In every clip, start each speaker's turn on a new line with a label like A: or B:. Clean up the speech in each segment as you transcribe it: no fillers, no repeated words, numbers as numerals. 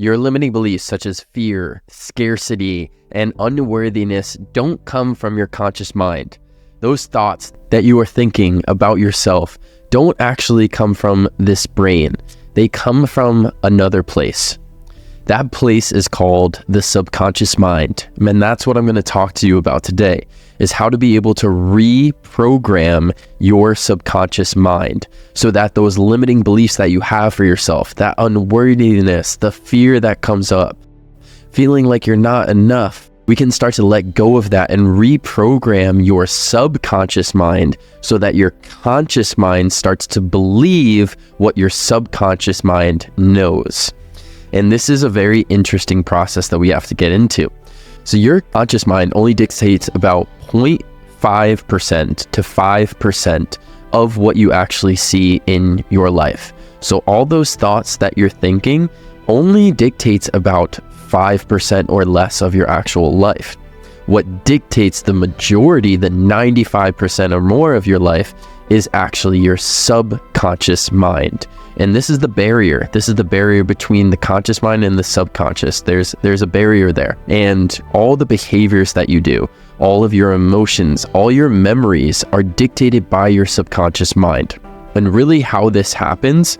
A: Your limiting beliefs such as fear, scarcity, and unworthiness don't come from your conscious mind. Those thoughts that you are thinking about yourself don't actually come from this brain. They come from another place. That place is called the subconscious mind. And that's what I'm going to talk to you about today, is how to be able to reprogram your subconscious mind so that those limiting beliefs that you have for yourself, that unworthiness, the fear that comes up, feeling like you're not enough, we can start to let go of that and reprogram your subconscious mind so that your conscious mind starts to believe what your subconscious mind knows. And this is a very interesting process that we have to get into. So your conscious mind only dictates about 0.5% to 5% of what you actually see in your life. So all those thoughts that you're thinking only dictates about 5% or less of your actual life. What dictates the majority, the 95% or more of your life, is actually your subconscious mind. And this is the barrier. This is the barrier between the conscious mind and the subconscious. There's a barrier there. And all the behaviors that you do, all of your emotions, all your memories are dictated by your subconscious mind. And really how this happens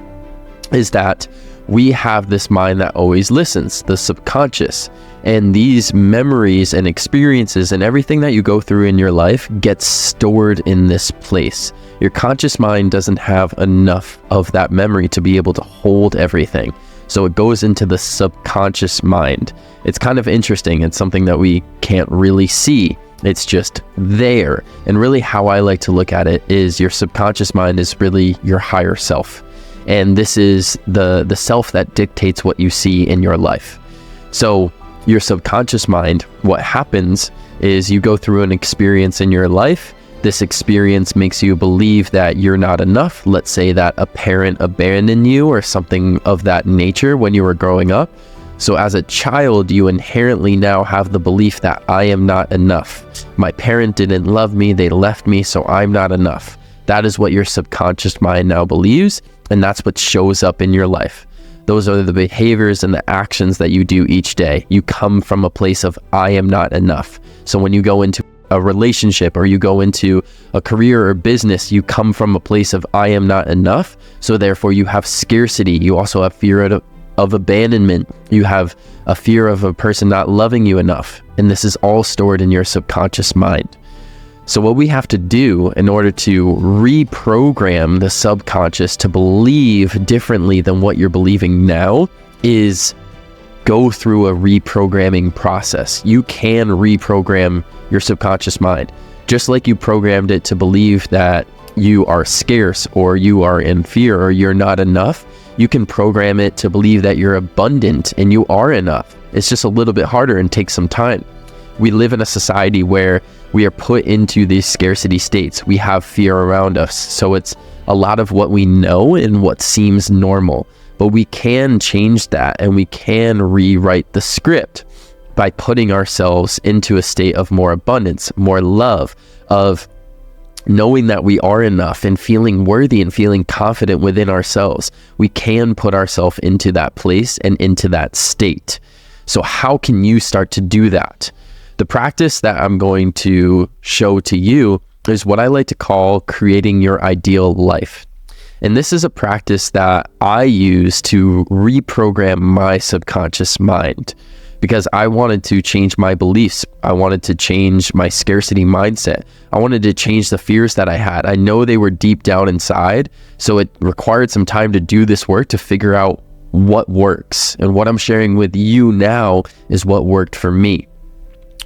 A: is that we have this mind that always listens, the subconscious. And these memories and experiences and everything that you go through in your life gets stored in this place. Your conscious mind doesn't have enough of that memory to be able to hold everything. So it goes into the subconscious mind. It's kind of interesting. It's something that we can't really see. It's just there. And really how I like to look at it is your subconscious mind is really your higher self. And this is the self that dictates what you see in your life. So your subconscious mind, what happens is you go through an experience in your life. This experience makes you believe that you're not enough. Let's say that a parent abandoned you or something of that nature when you were growing up. So as a child, you inherently now have the belief that I am not enough. My parent didn't love me, they left me, so I'm not enough. That is what your subconscious mind now believes, and that's what shows up in your life. Those are the behaviors and the actions that you do each day. You come from a place of I am not enough. So when you go into a relationship or you go into a career or business, you come from a place of I am not enough. So therefore you have scarcity. You also have fear of abandonment. You have a fear of a person not loving you enough. And this is all stored in your subconscious mind. So what we have to do in order to reprogram the subconscious to believe differently than what you're believing now is go through a reprogramming process. You can reprogram your subconscious mind. Just like you programmed it to believe that you are scarce or you are in fear or you're not enough, you can program it to believe that you're abundant and you are enough. It's just a little bit harder and takes some time. We live in a society where we are put into these scarcity states. We have fear around us. So it's a lot of what we know and what seems normal. But we can change that and we can rewrite the script by putting ourselves into a state of more abundance, more love, of knowing that we are enough and feeling worthy and feeling confident within ourselves. We can put ourselves into that place and into that state. So how can you start to do that? The practice that I'm going to show to you is what I like to call creating your ideal life. And this is a practice that I use to reprogram my subconscious mind because I wanted to change my beliefs. I wanted to change my scarcity mindset. I wanted to change the fears that I had. I know they were deep down inside, so it required some time to do this work to figure out what works. And what I'm sharing with you now is what worked for me.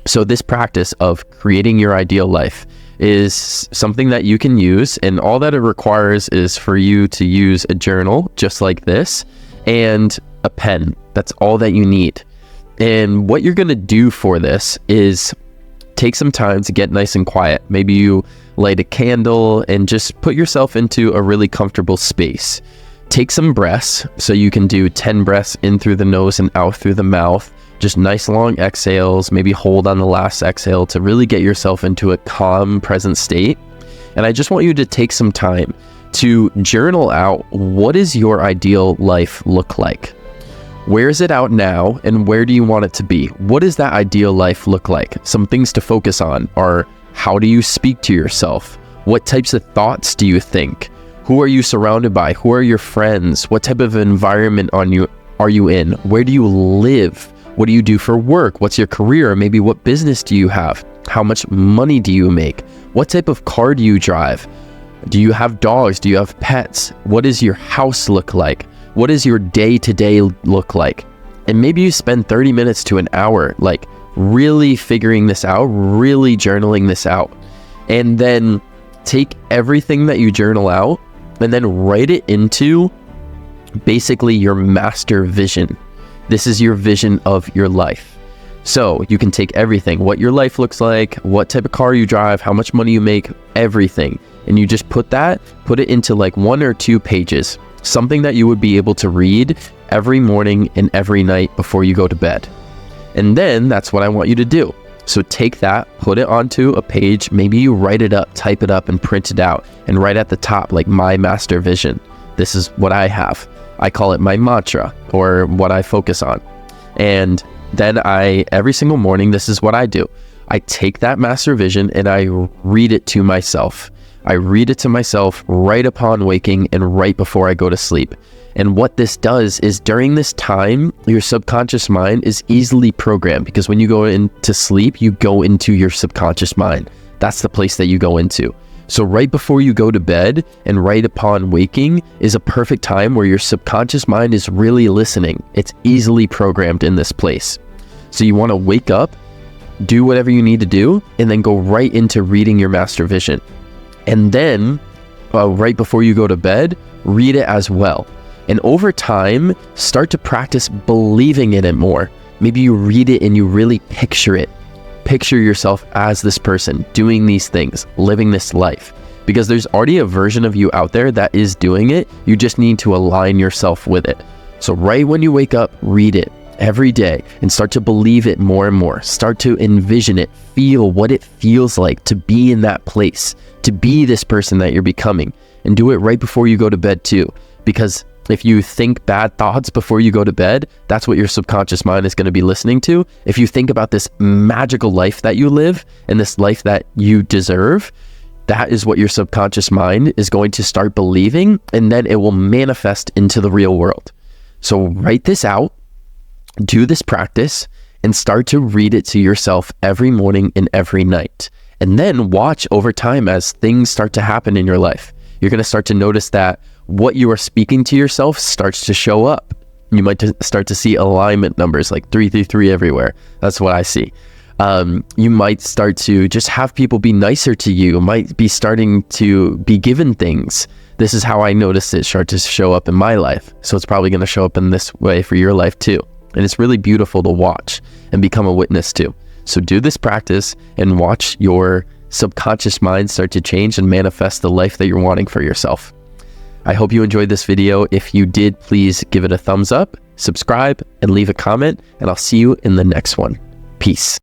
A: So this practice of creating your ideal life is something that you can use, and all that it requires is for you to use a journal just like this and a pen. That's all that you need. And what you're going to do for this is take some time to get nice and quiet. Maybe you light a candle and just put yourself into a really comfortable space. Take some breaths. So you can do 10 breaths in through the nose and out through the mouth. Just nice long exhales, maybe hold on the last exhale to really get yourself into a calm, present state. And I just want you to take some time to journal out, what does your ideal life look like? Where is it out now, and where do you want it to be? What does that ideal life look like? Some things to focus on are, how do you speak to yourself? What types of thoughts do you think? Who are you surrounded by? Who are your friends? What type of environment are you in? Where do you live? What do you do for work? What's your career? Maybe what business do you have? How much money do you make? What type of car do you drive? Do you have dogs? Do you have pets? What does your house look like? What does your day-to-day look like? And maybe you spend 30 minutes to an hour, like really figuring this out, really journaling this out. And then take everything that you journal out and then write it into basically your master vision. This is your vision of your life. So you can take everything, what your life looks like, what type of car you drive, how much money you make, everything. And you just put it into like 1 or 2 pages, something that you would be able to read every morning and every night before you go to bed. And then that's what I want you to do. So take that, put it onto a page, maybe you write it up, type it up and print it out, and write at the top, like, my master vision. This is what I have. I call it my mantra, or what I focus on. And then every single morning, this is what I do. I take that master vision and I read it to myself. I read it to myself right upon waking and right before I go to sleep. And what this does is, during this time, your subconscious mind is easily programmed, because when you go into sleep, you go into your subconscious mind. That's the place that you go into. So right before you go to bed and right upon waking is a perfect time where your subconscious mind is really listening. It's easily programmed in this place. So you want to wake up, do whatever you need to do, and then go right into reading your master vision. And then right before you go to bed, read it as well. And over time, start to practice believing in it more. Maybe you read it and you really picture it. Picture yourself as this person, doing these things, living this life. Because there's already a version of you out there that is doing it. You just need to align yourself with it. So right when you wake up, read it every day and start to believe it more and more. Start to envision it, feel what it feels like to be in that place, to be this person that you're becoming. And do it right before you go to bed too. Because if you think bad thoughts before you go to bed, that's what your subconscious mind is going to be listening to. If you think about this magical life that you live and this life that you deserve, that is what your subconscious mind is going to start believing, and then it will manifest into the real world. So write this out, do this practice, and start to read it to yourself every morning and every night. And then watch over time as things start to happen in your life. You're going to start to notice that what you are speaking to yourself starts to show up. You might start to see alignment numbers like 333 everywhere. That's what I see. You might start to just have people be nicer to you. Might be starting to be given things. This is how I noticed it start to show up in my life. So it's probably going to show up in this way for your life too. And it's really beautiful to watch and become a witness to. So do this practice and watch your subconscious mind start to change and manifest the life that you're wanting for yourself. I hope you enjoyed this video. If you did, please give it a thumbs up, subscribe, and leave a comment, and I'll see you in the next one. Peace.